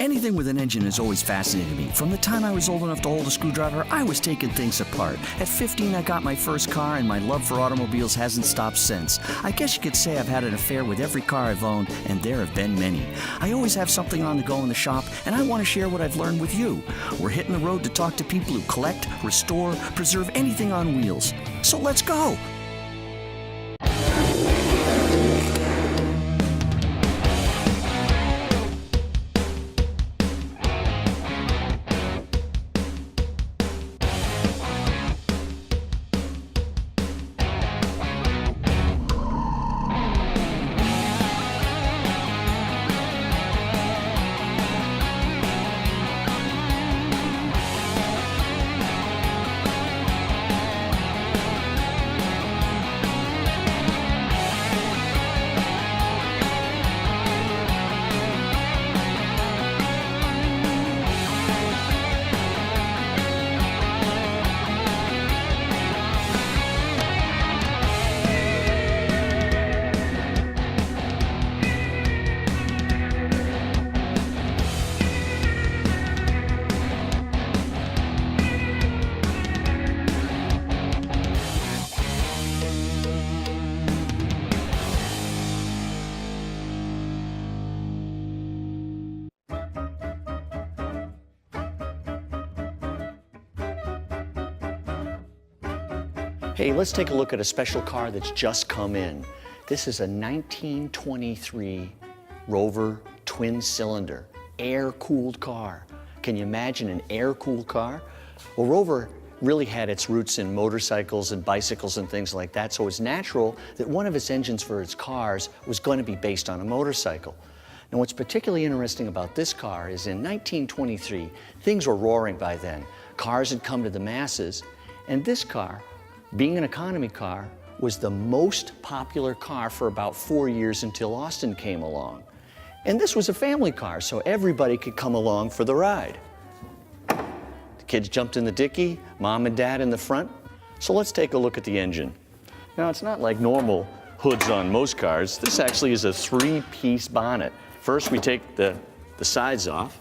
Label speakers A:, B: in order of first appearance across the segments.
A: Anything with an engine has always fascinated me. From the time I was old enough to hold a screwdriver, I was taking things apart. At 15, I got my first car, and my love for automobiles hasn't stopped since. I guess you could say I've had an affair with every car I've owned, and there have been many. I always have something on the go in the shop, and I want to share what I've learned with you. We're hitting the road to talk to people who collect, restore, preserve anything on wheels. So let's go! Hey, let's take a look at a special car that's just come in. This is a 1923 Rover twin-cylinder, air-cooled car. Can you imagine an air-cooled car? Well, Rover really had its roots in motorcycles and bicycles and things like that, so it's natural that one of its engines for its cars was going to be based on a motorcycle. Now, what's particularly interesting about this car is in 1923, things were roaring by then. Cars had come to the masses, and this car, being an economy car, was the most popular car for about 4 years until Austin came along. And this was a family car, so everybody could come along for the ride. The kids jumped in the dicky, mom and dad in the front. So let's take a look at the engine. Now, it's not like normal hoods on most cars. This actually is a three-piece bonnet. First, we take the sides off.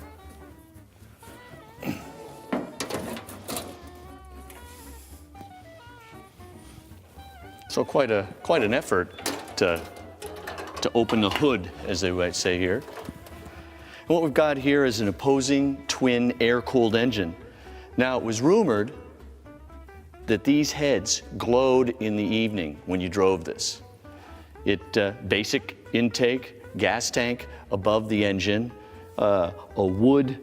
A: So quite an effort to open the hood, as they might say here. And what we've got here is an opposing twin air-cooled engine. Now, it was rumored that these heads glowed in the evening when you drove this. Basic intake, gas tank above the engine, a wood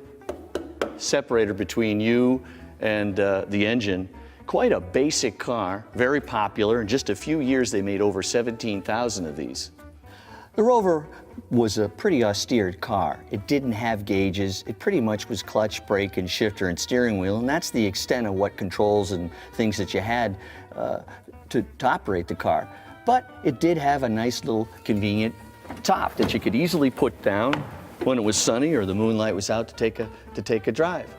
A: separator between you and the engine. Quite a basic car, very popular. In just a few years, they made over 17,000 of these. The Rover was a pretty austere car. It didn't have gauges. It pretty much was clutch, brake, and shifter and steering wheel, and that's the extent of what controls and things that you had to operate the car. But it did have a nice little convenient top that you could easily put down when it was sunny or the moonlight was out to take a drive.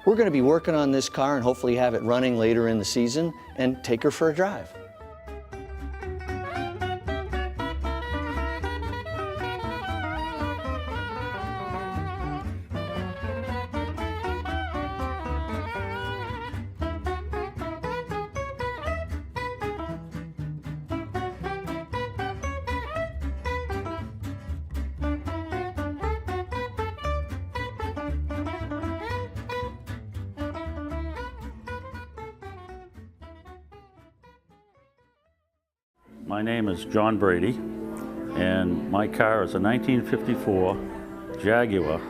A: We're going to be working on this car and hopefully have it running later in the season and take her for a drive.
B: My name is John Brady, and my car is a 1954 Jaguar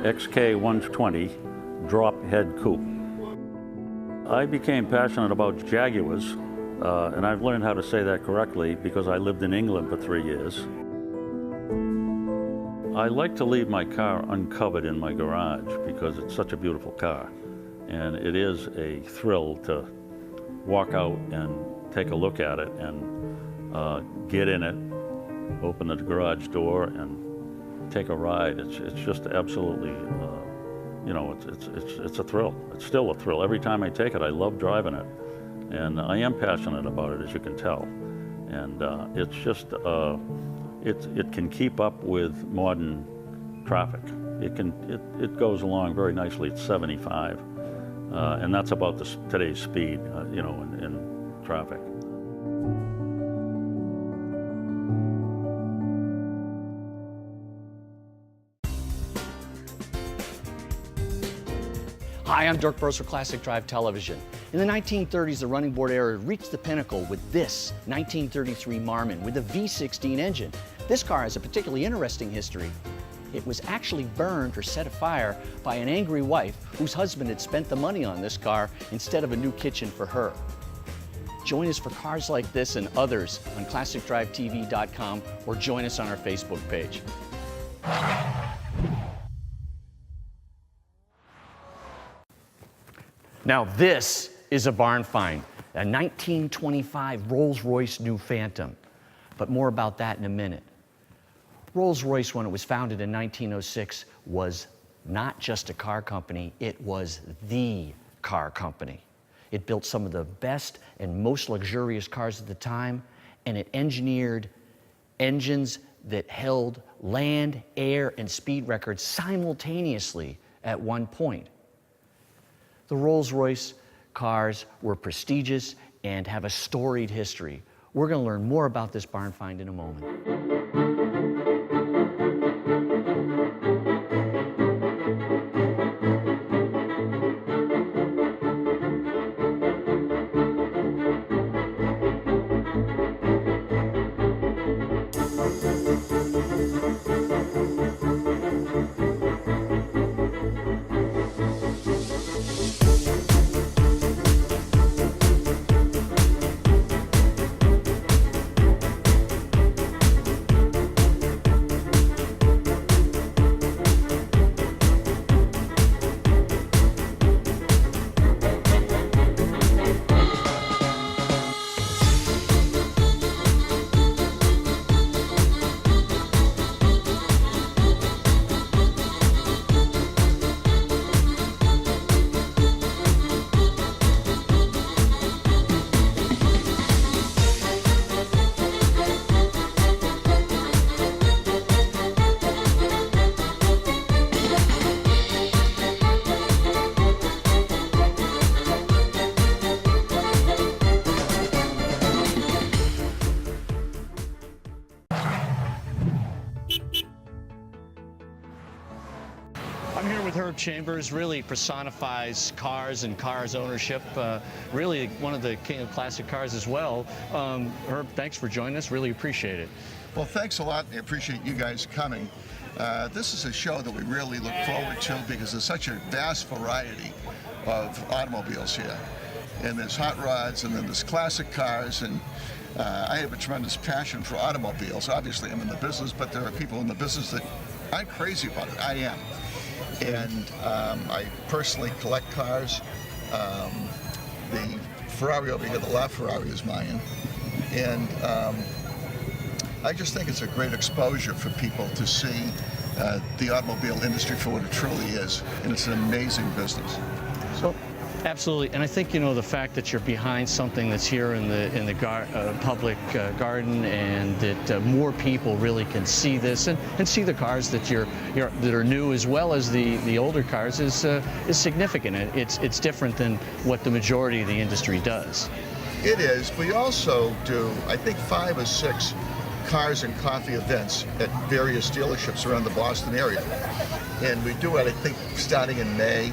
B: XK120 drop head coupe. I became passionate about Jaguars, and I've learned how to say that correctly because I lived in England for 3 years. I like to leave my car uncovered in my garage because it's such a beautiful car, and it is a thrill to walk out and take a look at it and get in it, open the garage door, and take a ride. It's just absolutely, you know, it's a thrill. It's still a thrill. Every time I take it, I love driving it, and I am passionate about it, as you can tell. And it's just, it can keep up with modern traffic. It goes along very nicely at 75, and that's about today's speed, you know, in traffic.
A: Hi, I'm Dirk Burrowes for Classic Drive Television. In the 1930s, the running board era reached the pinnacle with this 1933 Marmon with a V16 engine. This car has a particularly interesting history. It was actually burned or set afire by an angry wife whose husband had spent the money on this car instead of a new kitchen for her. Join us for cars like this and others on ClassicDriveTV.com or join us on our Facebook page. Now this is a barn find, a 1925 Rolls-Royce New Phantom. But more about that in a minute. Rolls-Royce, when it was founded in 1906, was not just a car company, it was the car company. It built some of the best and most luxurious cars at the time, and it engineered engines that held land, air, and speed records simultaneously at one point. The Rolls-Royce cars were prestigious and have a storied history. We're going to learn more about this barn find in a moment. I'm here with Herb Chambers, really personifies cars and cars ownership, really one of the king of classic cars as well. Herb, thanks for joining us, really appreciate it.
C: Well, thanks a lot. I appreciate you guys coming. This is a show that we really look forward to because there's such a vast variety of automobiles here. And there's hot rods, and then there's classic cars, and I have a tremendous passion for automobiles. Obviously, I'm in the business, but there are people in the business that aren't crazy about it. I am. And I personally collect cars. The Ferrari over here, the LaFerrari, is mine. And I just think it's a great exposure for people to see the automobile industry for what it truly is. And it's an amazing business.
A: So, absolutely, and I think, you know, the fact that you're behind something that's here in the public garden, and that more people really can see this and see the cars that that are new as well as the older cars is significant. It's different than what the majority of the industry does.
C: It is. We also do, I think, 5 or 6 cars and coffee events at various dealerships around the Boston area, and we do it, I think, starting in May.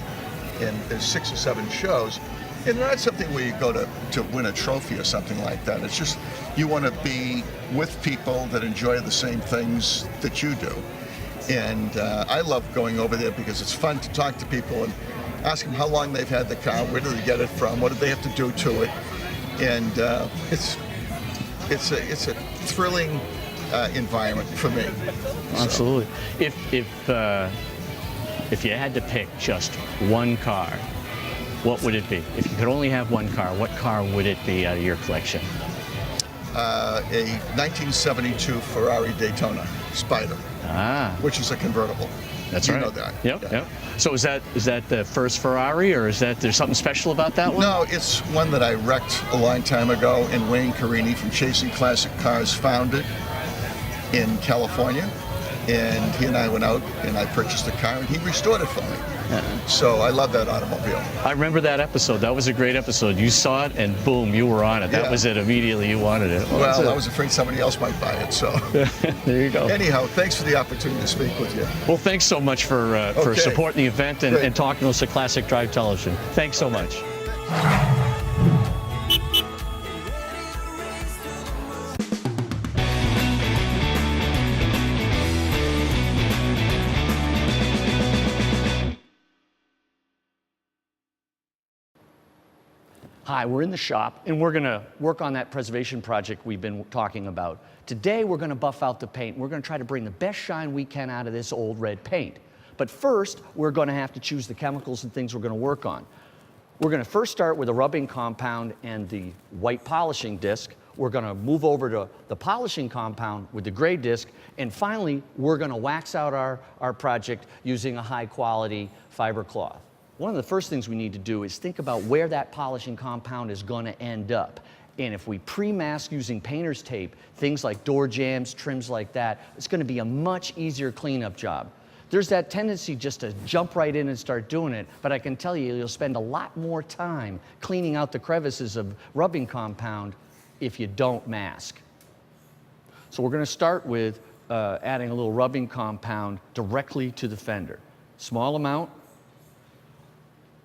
C: And there's 6 or 7 shows, and they're not something where you go to win a trophy or something like that. It's just you want to be with people that enjoy the same things that you do. And I love going over there because it's fun to talk to people and ask them how long they've had the car, where did they get it from, what did they have to do to it, and it's a thrilling environment for me.
A: Absolutely. If you had to pick just one car, what would it be? If you could only have one car, what car would it be out of your collection?
C: A 1972 Ferrari Daytona Spider, which is a convertible.
A: That's right.
C: You know that.
A: Yep,
C: yeah.
A: yep. So is that the first Ferrari, or is there's something special about that one?
C: No, it's one that I wrecked a long time ago, and Wayne Carini from Chasing Classic Cars found it in California. and he and I went out and I purchased a car and he restored it for me. So I love that automobile.
A: I remember that episode. That was a great episode. You saw it and boom, you were on it. That was it immediately. You wanted it.
C: Well, I was afraid somebody else might buy it, so.
A: There you go.
C: Anyhow, thanks for the opportunity to speak with you.
A: Well, thanks so much for supporting the event and talking to us at Classic Drive Television. Thanks so much. Hi, we're in the shop and we're gonna work on that preservation project we've been talking about. Today we're gonna buff out the paint. We're gonna try to bring the best shine we can out of this old red paint. But first, we're gonna have to choose the chemicals and things we're gonna work on. We're gonna first start with a rubbing compound and the white polishing disc. We're gonna move over to the polishing compound with the gray disc. And finally, we're gonna wax out our project using a high quality fiber cloth. One of the first things we need to do is think about where that polishing compound is going to end up. And if we pre-mask using painter's tape, things like door jambs, trims like that, it's going to be a much easier cleanup job. There's that tendency just to jump right in and start doing it, but I can tell you, you'll spend a lot more time cleaning out the crevices of rubbing compound if you don't mask. So we're going to start with adding a little rubbing compound directly to the fender. Small amount.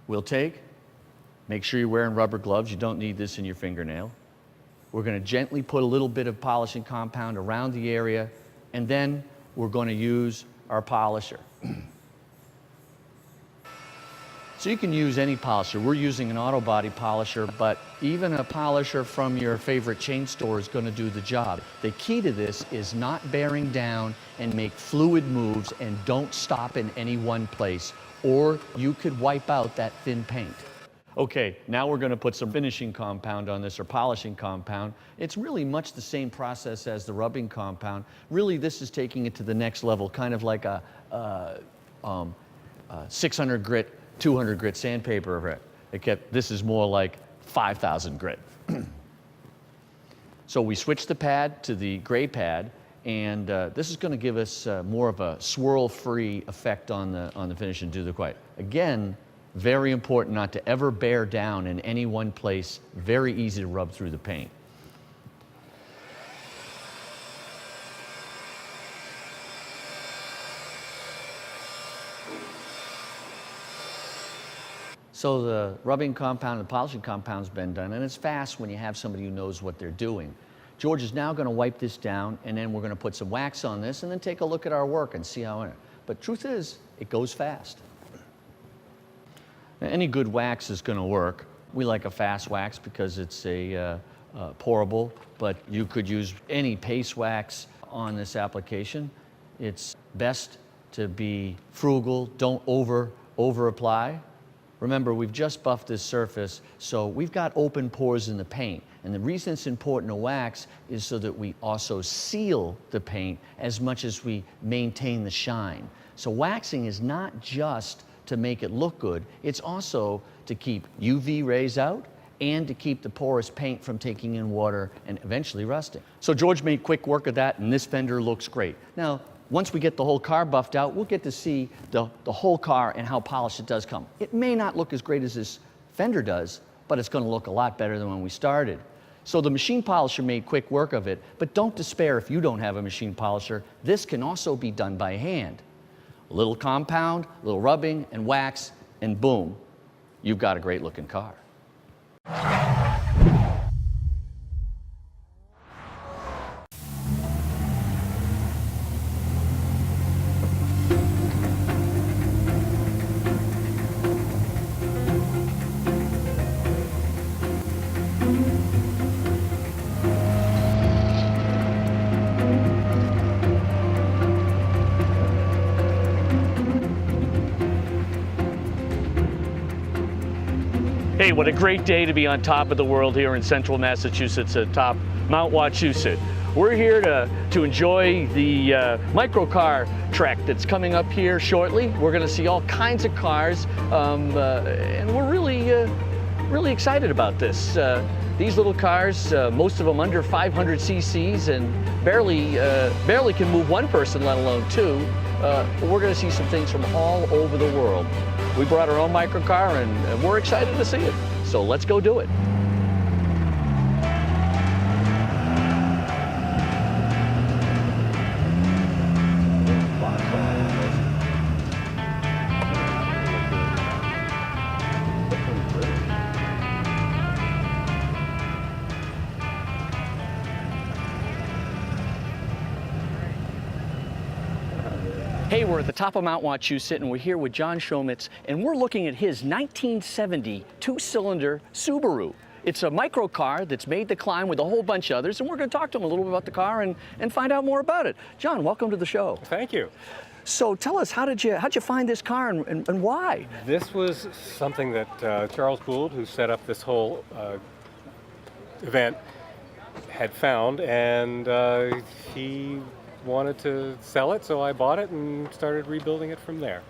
A: We'll take, make sure you're wearing rubber gloves. You don't need this in your fingernail. We're going to gently put a little bit of polishing compound around the area, and then we're going to use our polisher. So you can use any polisher. We're using an auto body polisher, but even a polisher from your favorite chain store is going to do the job. The key to this is not bearing down and make fluid moves and don't stop in any one place, or you could wipe out that thin paint. Okay, now we're going to put some finishing compound on this, or polishing compound. It's really much the same process as the rubbing compound. Really, this is taking it to the next level, kind of like a 600 grit, 200 grit sandpaper. This is more like 5,000 grit. So we switch the pad to the gray pad, and this is going to give us more of a swirl-free effect on the finish and do the quiet. Again, very important not to ever bear down in any one place. Very easy to rub through the paint. So the rubbing compound and the polishing compound's been done, and it's fast when you have somebody who knows what they're doing. George is now going to wipe this down, and then we're going to put some wax on this and then take a look at our work and see how it. But truth is, it goes fast. Now, any good wax is going to work. We like a fast wax because it's pourable, but you could use any paste wax on this application. It's best to be frugal. Don't over apply. Remember, we've just buffed this surface, so we've got open pores in the paint. And the reason it's important to wax is so that we also seal the paint as much as we maintain the shine. So waxing is not just to make it look good, it's also to keep UV rays out and to keep the porous paint from taking in water and eventually rusting. So George made quick work of that, and this fender looks great. Now, once we get the whole car buffed out, we'll get to see the whole car and how polished it does come. It may not look as great as this fender does, but it's going to look a lot better than when we started. So the machine polisher made quick work of it, but don't despair if you don't have a machine polisher. This can also be done by hand. A little compound, a little rubbing and wax, and boom, you've got a great looking car. Hey, what a great day to be on top of the world here in central Massachusetts atop Mount Wachusett. We're here to enjoy the microcar trek that's coming up here shortly. We're going to see all kinds of cars, and we're really excited about this. These little cars, most of them under 500 cc's, and barely can move one person, let alone two. We're going to see some things from all over the world. We brought our own microcar, and we're excited to see it. So let's go do it. Hey, we're at the top of Mount Wachusett, and we're here with John Schomitz, and we're looking at his 1970 two-cylinder Subaru. It's a microcar that's made the climb with a whole bunch of others, and we're going to talk to him a little bit about the car and find out more about it. John, welcome to the show.
D: Thank you.
A: So tell us, how'd you find this car and why?
D: This was something that Charles Gould, who set up this whole event, had found, and he wanted to sell it, so I bought it and started rebuilding it from there.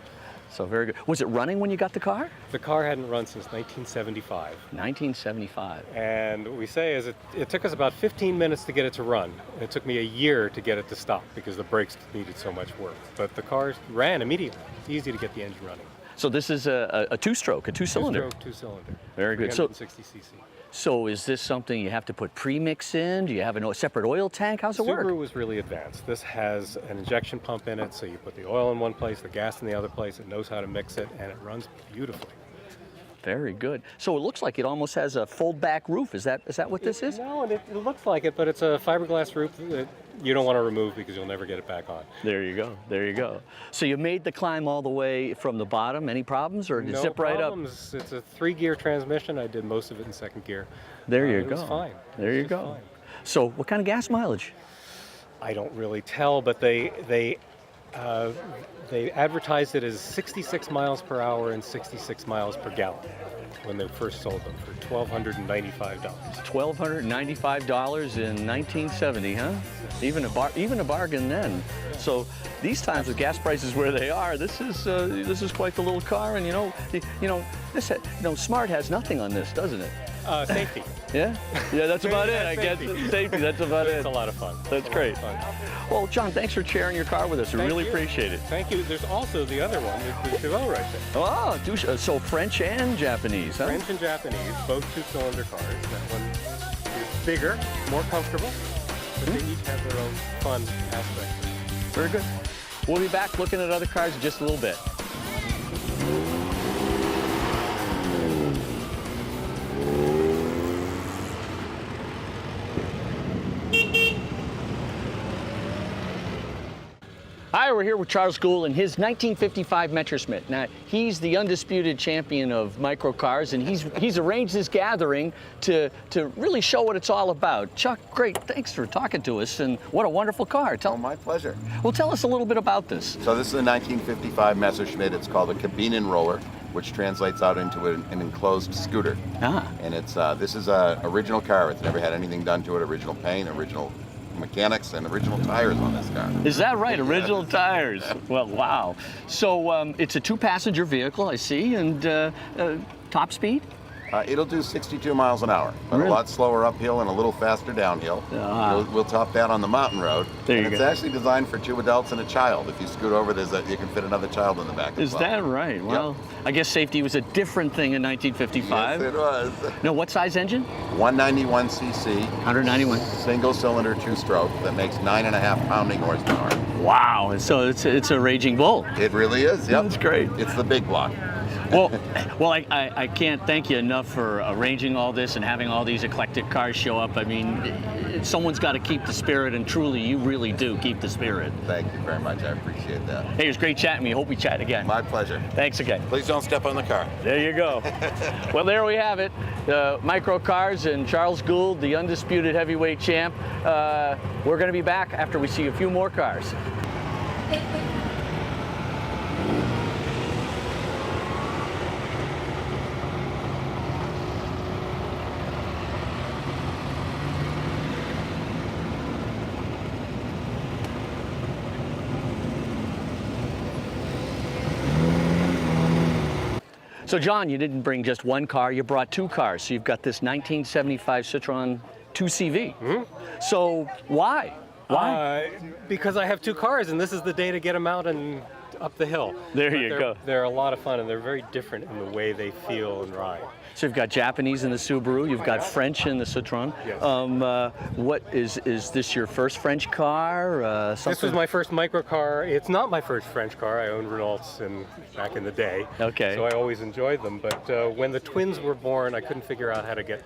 A: So very good. Was it running when you got the car?
D: The car hadn't run since 1975.
A: 1975.
D: And what we say is it took us about 15 minutes to get it to run. It took me a year to get it to stop because the brakes needed so much work. But the car ran immediately. It's easy to get the engine running.
A: So this is a two-stroke, a two-cylinder.
D: Two-stroke, two-cylinder.
A: Very good. So
D: 360 cc.
A: So is this something you have to put premix in? Do you have a separate oil tank? How's it work?
D: Subaru was really advanced. This has an injection pump in it, so you put the oil in one place, the gas in the other place. It knows how to mix it, and it runs beautifully.
A: Very good. So it looks like it almost has a fold-back roof. Is that what this is?
D: No, it looks like it, but it's a fiberglass roof that you don't want to remove because you'll never get it back on.
A: There you go. There you go. So you made the climb all the way from the bottom. Any problems, or did it zip right up?
D: No problems. It's a 3-gear transmission. I did most of it in second gear.
A: There you go.
D: It was fine.
A: There you go. So what kind of gas mileage?
D: I don't really tell, but they advertised it as 66 miles per hour and 66 miles per gallon when they first sold them for $1,295.
A: $1,295 in 1970, huh? Even a bargain then. So these times with gas prices where they are, this is quite the little car. And Smart has nothing on this, doesn't it?
D: Safety.
A: Yeah, that's about it. I guess safety. That's about it.
D: It's a lot of fun.
A: That's great. Well, John, thanks for sharing your car with us. We really appreciate it.
D: Thank you. There's also the other one, the Chevelle right there.
A: Oh, so French and Japanese, huh?
D: French and Japanese, both two-cylinder cars. That one is bigger, more comfortable, but they each have their own fun aspects.
A: Very good. We'll be back looking at other cars in just a little bit. Hi, we're here with Charles Gould and his 1955 Messerschmitt. Now, he's the undisputed champion of microcars, and he's arranged this gathering to really show what it's all about. Chuck, great, thanks for talking to us, and what a wonderful car.
E: My pleasure.
A: Well, tell us a little bit about this.
E: So this is a 1955 Messerschmitt. It's called a Kabinen Roller, which translates out into an enclosed scooter.
A: Ah.
E: And this is a original car. It's never had anything done to it. Original paint, original mechanics, and original tires on this car.
A: Is that right? Original tires. Well, wow. So it's a two-passenger vehicle, I see, and top speed?
E: It'll do 62 miles an hour, but
A: Really?
E: a lot slower uphill and a little faster downhill.
A: Ah.
E: We'll top that on the mountain road.
A: There you
E: and it's
A: go.
E: actually designed for 2 adults and a child. If you scoot over, you can fit another child in the back
A: Is
E: as well.
A: that right? Well, I guess safety was a different thing in 1955.
E: Yes, it was.
A: No, what size engine?
E: 191 cc.
A: 191.
E: Single-cylinder, two-stroke that makes 9.5 pounding horsepower.
A: Wow. So it's a raging bull.
E: It really is. Yep.
A: That's great.
E: It's the big block.
A: Well, I can't thank you enough for arranging all this and having all these eclectic cars show up. I mean, someone's got to keep the spirit, and truly, you really do keep the spirit.
E: Thank you very much. I appreciate that.
A: Hey, it was great chatting with you. Hope we chat again.
E: My pleasure.
A: Thanks again.
E: Please don't step on the car.
A: There you go. Well, there we have it. Micro cars and Charles Gould, the undisputed heavyweight champ. We're going to be back after we see a few more cars. So John, you didn't bring just one car, you brought two cars. So you've got this 1975 Citroen 2CV. So why? Why?
D: Because I have two cars, and this is the day to get them out and up the hill.
A: There you go.
D: They're a lot of fun, and they're very different in the way they feel and ride.
A: So you've got Japanese in the Subaru, you've got French in the Citroen.
D: Yes.
A: What is this your first French car?
D: This was my first microcar. It's not my first French car. I owned Renaults back in the day.
A: Okay.
D: So I always enjoyed them. But when the twins were born, I couldn't figure out how to get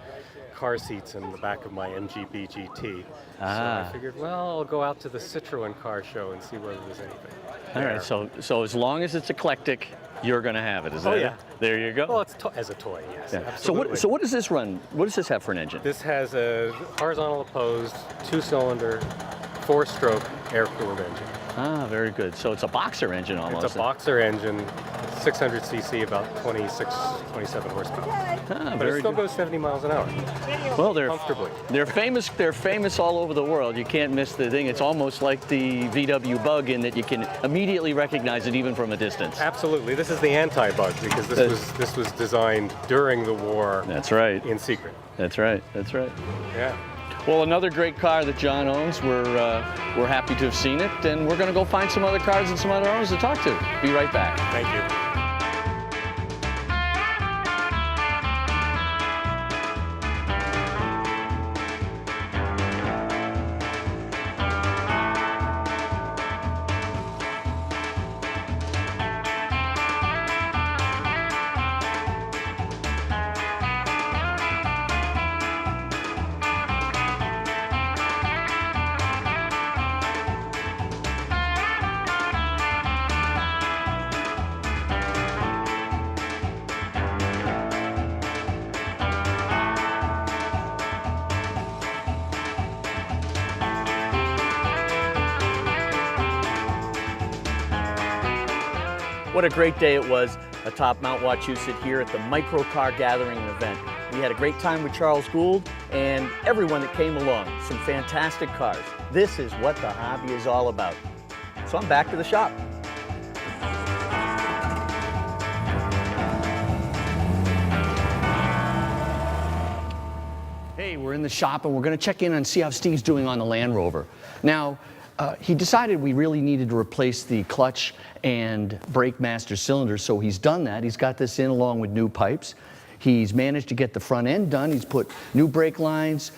D: car seats in the back of my MGB GT. So I figured, well, I'll go out to the Citroen car show and see whether there's anything.
A: All right, so as long as it's eclectic, you're going to have it. Is that
D: yeah.
A: it? There you go.
D: Well, it's as a toy, yes.
A: Yeah.
D: Absolutely.
A: So what does this run? What does this have for an engine?
D: This has a horizontal opposed, 2-cylinder, 4-stroke air-cooled engine.
A: Ah, very good. So it's a boxer engine almost.
D: It's a boxer engine, 600 cc, about 26, 27 horsepower. But it still goes 70 miles an hour.
A: Well,
D: comfortably.
A: They're famous all over the world. You can't miss the thing. It's almost like the VW Bug in that you can immediately recognize it even from a distance.
D: Absolutely. This is the anti-Bug because this was designed during the war.
A: That's right.
D: In secret.
A: That's right. That's right.
D: Yeah.
A: Well, another great car that John owns. We're happy to have seen it, and we're going to go find some other cars and some other owners to talk to. Be right back.
D: Thank you.
A: What a great day it was atop Mount Wachusett here at the Microcar Gathering event. We had a great time with Charles Gould and everyone that came along. Some fantastic cars. This is what the hobby is all about. So I'm back to the shop. Hey, we're in the shop and we're going to check in and see how Steve's doing on the Land Rover. Now, he decided we really needed to replace the clutch and brake master cylinder, so he's done that. He's got this in along with new pipes. He's managed to get the front end done. He's put new brake lines,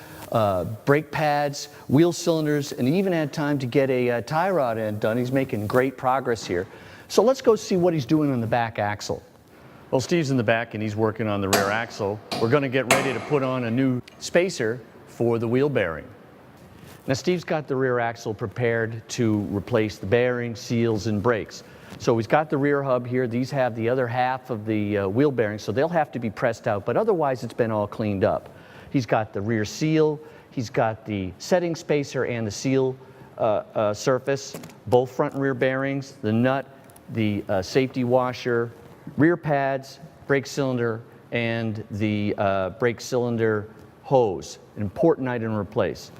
A: brake pads, wheel cylinders, and he even had time to get a tie rod end done. He's making great progress here. So let's go see what he's doing on the back axle. Well, Steve's in the back and he's working on the rear axle. We're going to get ready to put on a new spacer for the wheel bearing. Now, Steve's got the rear axle prepared to replace the bearing, seals, and brakes. So he's got the rear hub here. These have the other half of the wheel bearings, so they'll have to be pressed out, but otherwise it's been all cleaned up. He's got the rear seal, he's got the setting spacer and the seal surface, both front and rear bearings, the nut, the safety washer, rear pads, brake cylinder, and the brake cylinder hose, an important item to replace.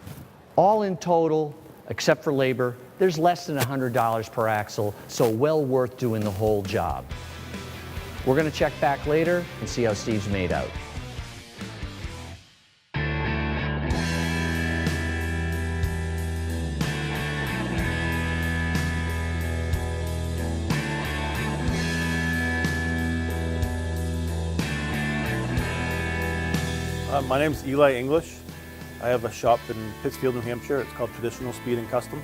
A: All in total, except for labor, there's less than $100 per axle, so well worth doing the whole job. We're going to check back later and see how Steve's made out.
F: My name's Eli English. I have a shop in Pittsfield, New Hampshire. It's called Traditional Speed and Custom.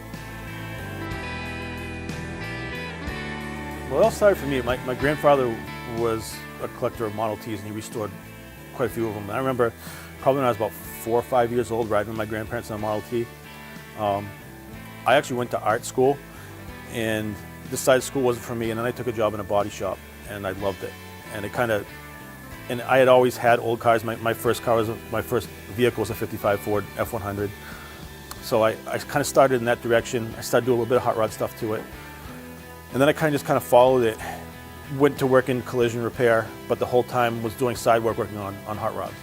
F: Well, it all started for me. My grandfather was a collector of Model Ts and he restored quite a few of them. And I remember probably when I was about 4 or 5 years old riding with my grandparents in a Model T. I actually went to art school and decided school wasn't for me, and then I took a job in a body shop and I loved it. And I had always had old cars. My first vehicle was a 55 Ford F100. So I kind of started in that direction. I started doing a little bit of hot rod stuff to it. And then I kind of followed it. Went to work in collision repair, but the whole time was doing side work working on hot rods.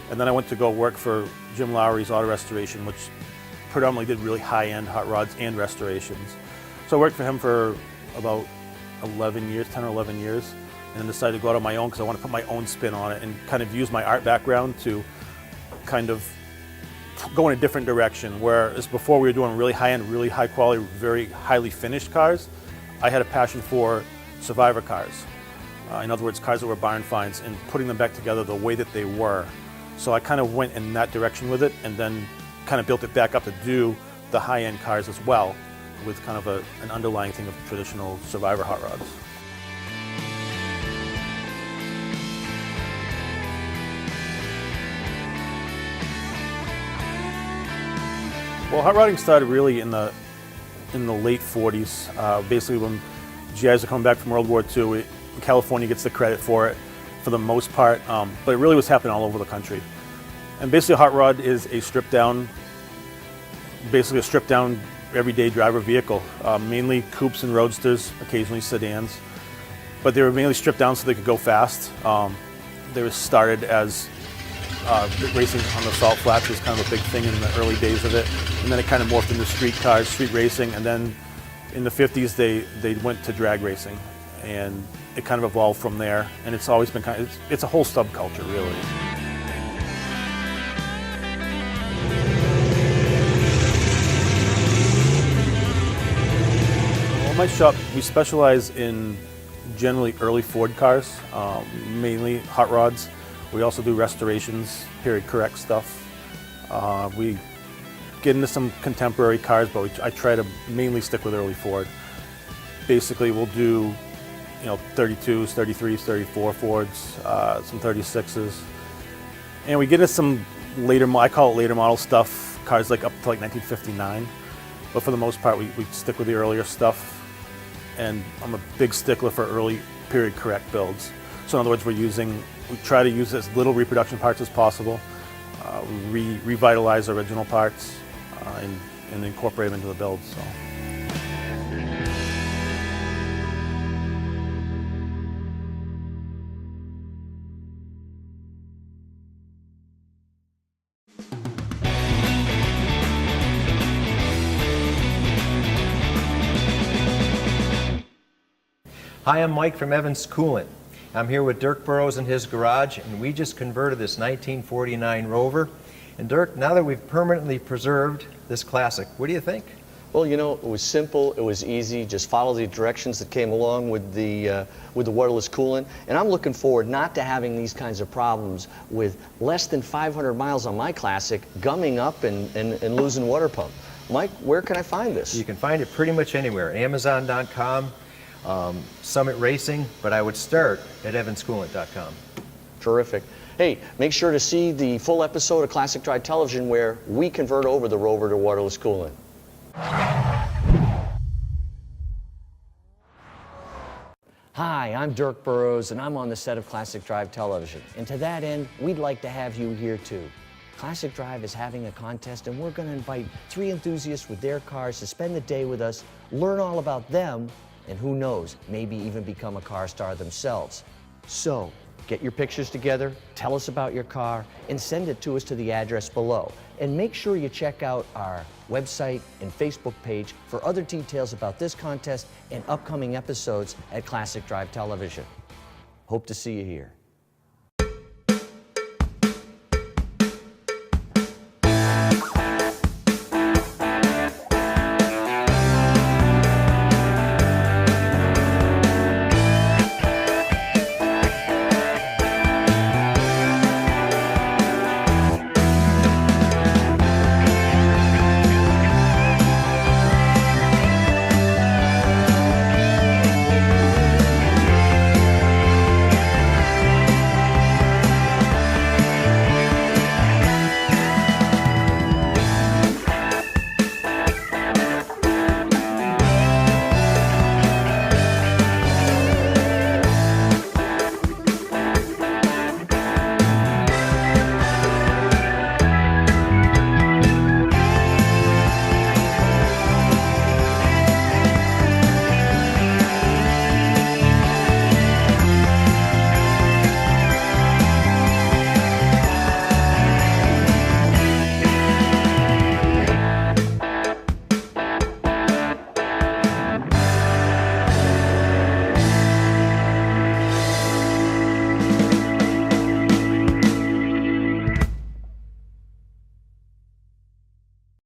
F: And then I went to go work for Jim Lowry's Auto Restoration, which predominantly did really high-end hot rods and restorations. So I worked for him for about 10 or 11 years. and then decided to go out on my own because I want to put my own spin on it and kind of use my art background to kind of go in a different direction. Whereas before we were doing really high-end, really high-quality, very highly finished cars, I had a passion for survivor cars. In other words, cars that were barn finds and putting them back together the way that they were. So I kind of went in that direction with it and then kind of built it back up to do the high-end cars as well with kind of an underlying thing of traditional survivor hot rods. Well, hot rodding started really in the late 40s. Basically, when GIs are coming back from World War II, California gets the credit for it for the most part, but it really was happening all over the country. And basically, a hot rod is a stripped down everyday driver vehicle, mainly coupes and roadsters, occasionally sedans, but they were mainly stripped down so they could go fast. They were started as racing on the salt flats was kind of a big thing in the early days of it, and then it kind of morphed into street cars, street racing, and then in the 50s they went to drag racing, and it kind of evolved from there, and it's always been it's a whole subculture really. Well, my shop, we specialize in generally early Ford cars, mainly hot rods. We also do restorations, period correct stuff. We get into some contemporary cars, but I try to mainly stick with early Ford. Basically, we'll do 32s, 33s, 34 Fords, some 36s. And we get into some later, I call it later model stuff, cars like up to like 1959. But for the most part, we stick with the earlier stuff. And I'm a big stickler for early period correct builds. So in other words, we try to use as little reproduction parts as possible, revitalize original parts, and incorporate them into the build. So.
G: Hi, I'm Mike from Evans Coolant. I'm here with Dirk Burrowes in his garage, and we just converted this 1949 Rover. And Dirk, now that we've permanently preserved this classic, what do you think?
A: Well, it was simple, it was easy, just follow the directions that came along with the waterless coolant. And I'm looking forward not to having these kinds of problems with less than 500 miles on my Classic, gumming up and losing water pump. Mike, where can I find this?
G: You can find it pretty much anywhere, Amazon.com, Summit Racing, but I would start at evanscoolant.com.
A: Terrific. Hey, make sure to see the full episode of Classic Drive Television where we convert over the Rover to waterless coolant. Hi, I'm Dirk Burrowes, and I'm on the set of Classic Drive Television. And to that end, we'd like to have you here too. Classic Drive is having a contest, and we're going to invite 3 enthusiasts with their cars to spend the day with us, learn all about them, and who knows, maybe even become a car star themselves. So, get your pictures together, tell us about your car, and send it to us to the address below. And make sure you check out our website and Facebook page for other details about this contest and upcoming episodes at Classic Drive Television. Hope to see you here.